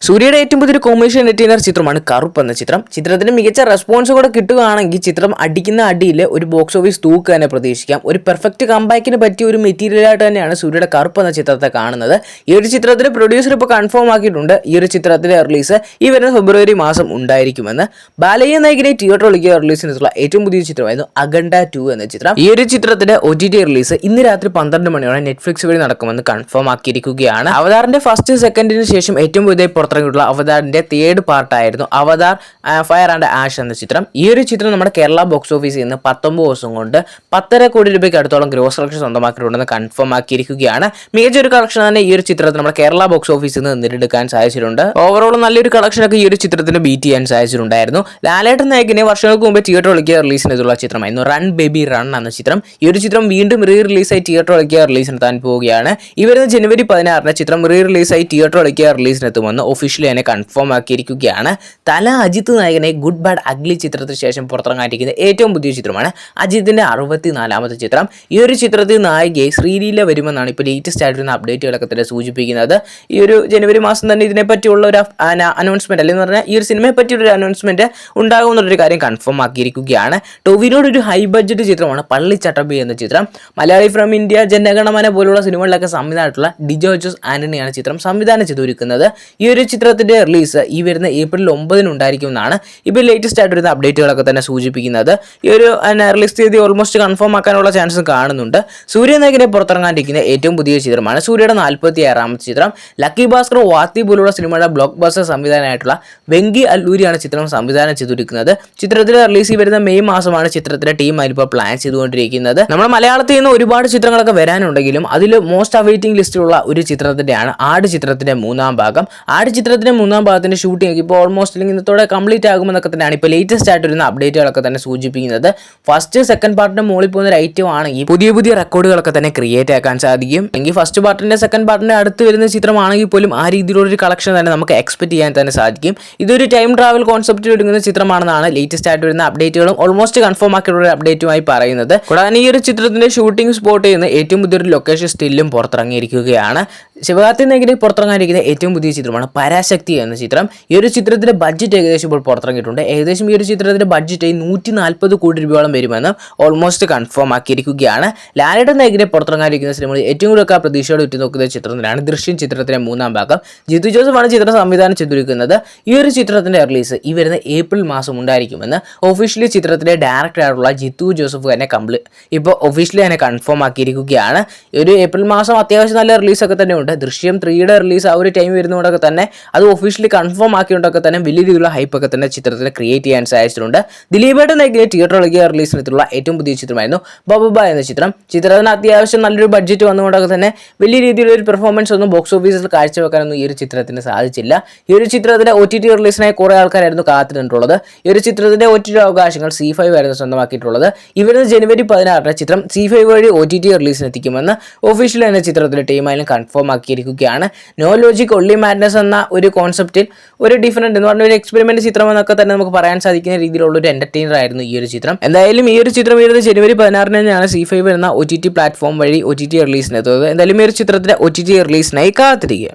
സൂര്യയുടെ ഏറ്റവും പുതിയൊരു കൊമേഴ്ഷ്യൽ നെറ്റിനർ ചിത്രമാണ് കറുപ്പ് എന്ന ചിത്രം. ചിത്രത്തിന് മികച്ച റെസ്പോൺസ് കൂടെ കിട്ടുകയാണെങ്കിൽ ചിത്രം അടിക്കുന്ന അടിയിൽ ഒരു ബോക്സ് ഓഫീസ് തൂക്ക് തന്നെ പ്രതീക്ഷിക്കാം. ഒരു പെർഫെക്റ്റ് കംബാക്കിന് പറ്റിയ ഒരു മെറ്റീരിയലായിട്ട് തന്നെയാണ് സൂര്യയുടെ കറുപ്പ് എന്ന ചിത്രത്തെ കാണുന്നത്. ഈ ഒരു ചിത്രത്തിന് പ്രൊഡ്യൂസർ ഇപ്പോൾ കൺഫേം ആക്കിയിട്ടുണ്ട് ഈ ഒരു ചിത്രത്തിന്റെ റിലീസ് ഈ വരുന്ന ഫെബ്രുവരി മാസം ഉണ്ടായിരിക്കുമെന്ന്. ബാലയ്യ നായകനെ തിയേറ്റർ ഒളിക്കുക റിലീസിനുള്ള ഏറ്റവും പുതിയ ചിത്രമായിരുന്നു അഖണ്ഡ 2 എന്ന ചിത്രം. ഈ ഒരു ചിത്രത്തിന്റെ OTT റിലീസ് ഇന്ന് രാത്രി 12 മണിയോടെ നെറ്റ്ഫ്ലിക്സ് വഴി നടക്കുമെന്ന് കൺഫേം ആക്കിയിരിക്കുകയാണ്. അവതാറിന്റെ ഫസ്റ്റ് സെക്കൻഡിന് ശേഷം ഏറ്റവും പുതിയ പുറത്തിറങ്ങിയിട്ടുള്ള അവതാറിന്റെ തേർഡ് പാർട്ടായിരുന്നു അവതാർ ഫയർ ആൻഡ് ആഷ് എന്ന ചിത്രം. ഈ ഒരു ചിത്രം നമ്മുടെ കേരള ബോക്സ് ഓഫീസിൽ നിന്ന് 19 ദിവസം കൊണ്ട് 10.5 കോടി രൂപയ്ക്ക് അടുത്തോളം ഗ്രോസ് കളക്ഷൻ സ്വന്തമാക്കിയിട്ടുണ്ടെന്ന് കൺഫേം ആക്കിയിരിക്കുകയാണ്. മികച്ചൊരു കളക്ഷൻ തന്നെ ഈ ഒരു ചിത്രത്തിൽ നമ്മുടെ കേരള ബോക്സ് ഓഫീസിൽ നിന്ന് നേടിയെടുക്കാൻ സാധിച്ചിട്ടുണ്ട്. ഓവറോൾ നല്ലൊരു കളക്ഷനൊക്കെ ഈ ഒരു ചിത്രത്തിന് ബീറ്റ് ചെയ്യാൻ സാധിച്ചിട്ടുണ്ടായിരുന്നു. ലാലേട്ടൻ നായകനെ വർഷങ്ങൾക്ക് മുമ്പ് തിയേറ്റർ ഒളിക്കുക റിലീസിനെത്തുള്ള ചിത്രമായിരുന്നു റൺ ബേബി റൺ എന്ന ചിത്രം. ഈ ഒരു ചിത്രം വീണ്ടും റിലീസായി തിയേറ്റർ ഒളിക്കുക റിലീസിനെത്താൻ പോവുകയാണ്. ഈ വരുന്ന ജനുവരി 16 ചിത്രം റിലീസായി തിയേറ്റർ ഒളിക്കുക റിലീസിനെത്തുമെന്ന് ഒഫീഷ്യലി തന്നെ കൺഫേം ആക്കിയിരിക്കുകയാണ്. തല അജിത്ത് നായകനെ ഗുഡ് ബാഡ് അഗ്ലി ചിത്രത്തിന് ശേഷം പുറത്തിറങ്ങാനിരിക്കുന്ന ഏറ്റവും പുതിയ ചിത്രമാണ് അജിത്തിന്റെ 64ാമത്തെ ചിത്രം. ഈ ഒരു ചിത്രത്തിൽ നായികയെ ശ്രീലീല വരുമെന്നാണ് ഇപ്പോൾ ലേറ്റസ്റ്റ് ആയിട്ടുള്ള അപ്ഡേറ്റുകളൊക്കെ തന്നെ സൂചിപ്പിക്കുന്നത്. ഈ ഒരു ജനുവരി മാസം തന്നെ ഇതിനെപ്പറ്റിയുള്ള ഒരു അനൗൺസ്മെന്റ് അല്ലെങ്കിൽ പറഞ്ഞാൽ ഈ ഒരു സിനിമയെ പറ്റിയൊരു അനൗൺസ്മെന്റ് ഉണ്ടാകുമെന്നുള്ളൊരു കാര്യം കൺഫേം ആക്കിയിരിക്കുകയാണ്. ടൊവിനോട് ഒരു ഹൈ ബഡ്ജറ്റ് ചിത്രമാണ് പള്ളിച്ചട്ടമ്പി എന്ന ചിത്രം. മലയാളി ഫ്രം ഇന്ത്യ, ജനഗണമന പോലുള്ള സിനിമകളിലൊക്കെ സംവിധാനമായിട്ടുള്ള ഡിജോ ജോസ് ആന്റണിയാണ് ചിത്രം സംവിധാനം ചെയ്തൊരുക്കുന്നത്. ഈ ഒരു ചിത്രത്തിന്റെ റിലീസ് ഈ വരുന്ന ഏപ്രിൽ 9 ഉണ്ടായിരിക്കുമെന്നാണ് ഇപ്പോൾ ലേറ്റസ്റ്റ് ആയിട്ട് വരുന്ന അപ്ഡേറ്റുകളൊക്കെ തന്നെ സൂചിപ്പിക്കുന്നത്. ഈ ഒരു റിലീസ് തീയതി ഓൾമോസ്റ്റ് കൺഫേം ആക്കാനുള്ള ചാൻസ് കാണുന്നുണ്ട്. സൂര്യ നായകനെ പുറത്തിറങ്ങാനിരിക്കുന്ന ഏറ്റവും പുതിയ ചിത്രമാണ് സൂര്യയുടെ 46ാമത്തെ ചിത്രം. ലക്കി ഭാസ്കർ, വാത്തി പോലുള്ള സിനിമയുടെ ബ്ലോക്ക് ബസ്റ്റർ സംവിധാനമായിട്ടുള്ള വെങ്കി അല്ലൂരിയാണ് ചിത്രം സംവിധാനം ചെയ്തിരിക്കുന്നത്. ചിത്രത്തിന്റെ റിലീസ് വരുന്ന മെയ് മാസമാണ് ചിത്രത്തിന്റെ ടീം ഇപ്പോൾ പ്ലാൻ ചെയ്തുകൊണ്ടിരിക്കുന്നത്. നമ്മുടെ മലയാളത്തിൽ നിന്ന് ഒരുപാട് ചിത്രങ്ങളൊക്കെ വരാനുണ്ടെങ്കിലും അതിൽ മോസ്റ്റ് അവൈറ്റിംഗ് ലിസ്റ്റിലുള്ള ഒരു ചിത്രത്തിന്റെയാണ് ആട് ചിത്രത്തിന്റെ 3ാം ഭാഗം. ആട് ചിത്രത്തിന്റെ 3ാം ഭാഗത്തിന്റെ ഷൂട്ടിംഗ് ഇപ്പോൾ ഓൾമോസ്റ്റ് അല്ലെങ്കിൽ ഇന്നത്തോടെ കംപ്ലീറ്റ് ആകുമെന്നൊക്കെ തന്നെയാണ് ഇപ്പോൾ ലേറ്റസ്റ്റ് ആയിട്ട് വരുന്ന അപ്ഡേറ്റുകളൊക്കെ തന്നെ സൂചിപ്പിക്കുന്നത്. ഫസ്റ്റ് സെക്കൻഡ് പാർട്ടിന്റെ മുകളിൽ പോകുന്ന ഒരു ഐറ്റം ആണെങ്കിൽ പുതിയ റെക്കോർഡുകളൊക്കെ തന്നെ ക്രിയേറ്റ് ആക്കാൻ സാധിക്കും. എങ്കിൽ ഫസ്റ്റ് പാർട്ടിന്റെ സെക്കൻഡ് പാർട്ടിന്റെ അടുത്ത് വരുന്ന ചിത്രമാണെങ്കിൽ പോലും ആ രീതിയിലുള്ള ഒരു കളക്ഷൻ തന്നെ നമുക്ക് എക്സ്പെക്ട് ചെയ്യാൻ തന്നെ സാധിക്കും. ഇതൊരു ടൈം ട്രാവൽ കോൺസെപ്റ്റിൽ ഒരുങ്ങുന്ന ചിത്രമാണെന്നാണ് ലേറ്റസ്റ്റ് ആയിട്ട് വരുന്ന അപ്ഡേറ്റുകളും ഓൾമോസ്റ്റ് കൺഫേം ആക്കിയുള്ള ഒരു അപ്ഡേറ്റുമായി പറയുന്നത്. കൂടാതെ ഈ ഒരു ചിത്രത്തിന്റെ ഷൂട്ടിംഗ് സ്പോട്ട് ചെയ്യുന്ന ഏറ്റവും പുതിയൊരു ലൊക്കേഷൻ സ്റ്റില്ലും പുറത്തിറങ്ങിയിരിക്കുകയാണ്. ശിവകാർത്തിക് നായകനെ പുറത്തിറങ്ങാനിരിക്കുന്ന ഏറ്റവും പുതിയ ചിത്രമാണ് പരാശക്തി എന്ന ചിത്രം. ഈ ഒരു ചിത്രത്തിന്റെ ബഡ്ജറ്റ് ഏകദേശം ഇപ്പോൾ പുറത്തിറങ്ങിയിട്ടുണ്ട്. ഏകദേശം ഈ ഒരു ചിത്രത്തിന്റെ ബഡ്ജറ്റ് 140 കോടി രൂപയോളം വരുമെന്ന് ഓൾമോസ്റ്റ് കൺഫേം ആക്കിയിരിക്കുകയാണ്. ലാലേട്ടൻ നായകനെ പുറത്തിറങ്ങാനിരിക്കുന്ന സിനിമയിൽ ഏറ്റവും കൂടുതൽ പ്രതീക്ഷയോടെ ഉറ്റുനോക്കുന്ന ചിത്രത്തിലാണ് ദൃശ്യം ചിത്രത്തിന്റെ 3ാം ഭാഗം. ജിത്തു ജോസഫാണ് ചിത്രം സംവിധാനം ചെയ്തിരിക്കുന്നത്. ഈ ഒരു ചിത്രത്തിന്റെ റിലീസ് ഈ വരുന്ന ഏപ്രിൽ മാസം ഉണ്ടായിരിക്കുമെന്ന് ഒഫീഷ്യലി ചിത്രത്തിന്റെ ഡയറക്ടർ ആയിട്ടുള്ള ജിത്തു ജോസഫ് തന്നെ ഇപ്പോൾ ഒഫീഷ്യലി തന്നെ കൺഫേം ആക്കിയിരിക്കുകയാണ്. ഈ ഒരു ഏപ്രിൽ മാസം അത്യാവശ്യം നല്ല റിലീസൊക്കെ തന്നെ ഉണ്ട്. ദൃശ്യം 3യുടെ റിലീസ് ആ ഒരു ടൈം വരുന്നതുകൊണ്ടൊക്കെ തന്നെ അത് ഒഫീഷ്യലി കൺഫേം ആക്കിയോണ്ടൊക്കെ തന്നെ വലിയ രീതിയിലുള്ള ഹൈപ്പൊക്കെ തന്നെ ചിത്രത്തിന് ക്രിയേറ്റ് ചെയ്യാൻ സാധിച്ചിട്ടുണ്ട്. ദിലീപേട്ടൻ നായകനെ തിയേറ്റർ ഒളിക്കുക റിലീസിനെത്തുള്ള ഏറ്റവും പുതിയ ചിത്രമായിരുന്നു ബബബ എന്ന ചിത്രം. ചിത്രത്തിന് അത്യാവശ്യം നല്ലൊരു ബഡ്ജറ്റ് വന്നുകൊണ്ടൊക്കെ തന്നെ വലിയ രീതിയിലുള്ള ഒരു പെർഫോമൻസ് ഒന്നും ബോക്സ് ഓഫീസിൽ കാഴ്ചവെക്കാനൊന്നും ഈ ഒരു ചിത്രത്തിന് സാധിച്ചില്ല. ഈ ഒരു ചിത്രത്തിന്റെ OTT റിലീസിനായി കുറേ ആൾക്കാരായിരുന്നു കാത്തിട്ടുള്ളത്. ഈ ഒരു ചിത്രത്തിന്റെ OTT അവകാശങ്ങൾ C5 ആയിരുന്നു സ്വന്തമാക്കിയിട്ടുള്ളത്. ഇവരുന്ന ജനുവരി 16 ചിത്രം C5 വഴി OTT റിലീസിനെത്തിക്കുമെന്ന് ഒഫീഷ്യൽ എന്ന ചിത്രത്തിന്റെ ടീമായാലും കൺഫേം ആക്കിയിരിക്കുകയാണ്. നോ ലോജിക് ഒൺലി മാഡ്നസ് എന്ന ഒരു കോൺസെപ്റ്റിൽ ഒരു ഡിഫറൻറ്റ് എന്ന് പറഞ്ഞ ഒരു എക്സ്പെരിമെന്റ് ചിത്രം എന്നൊക്കെ തന്നെ നമുക്ക് പറയാൻ സാധിക്കുന്ന രീതിയിലുള്ള ഒരു എന്റർടൈനർ ആയിരുന്നു ഈ ഒരു ചിത്രം. എന്തായാലും ഈ ഒരു ചിത്രം വരുന്നത് ജനുവരി 16 തന്നെയാണ് C5 എന്ന OTT പ്ലാറ്റ്ഫോം വഴി OTT റിലീസിനെത്തുന്നത്. എന്തായാലും ഈ ഒരു ചിത്രത്തിന്റെ OTT റിലീസിനായി കാത്തിരിക്കുക.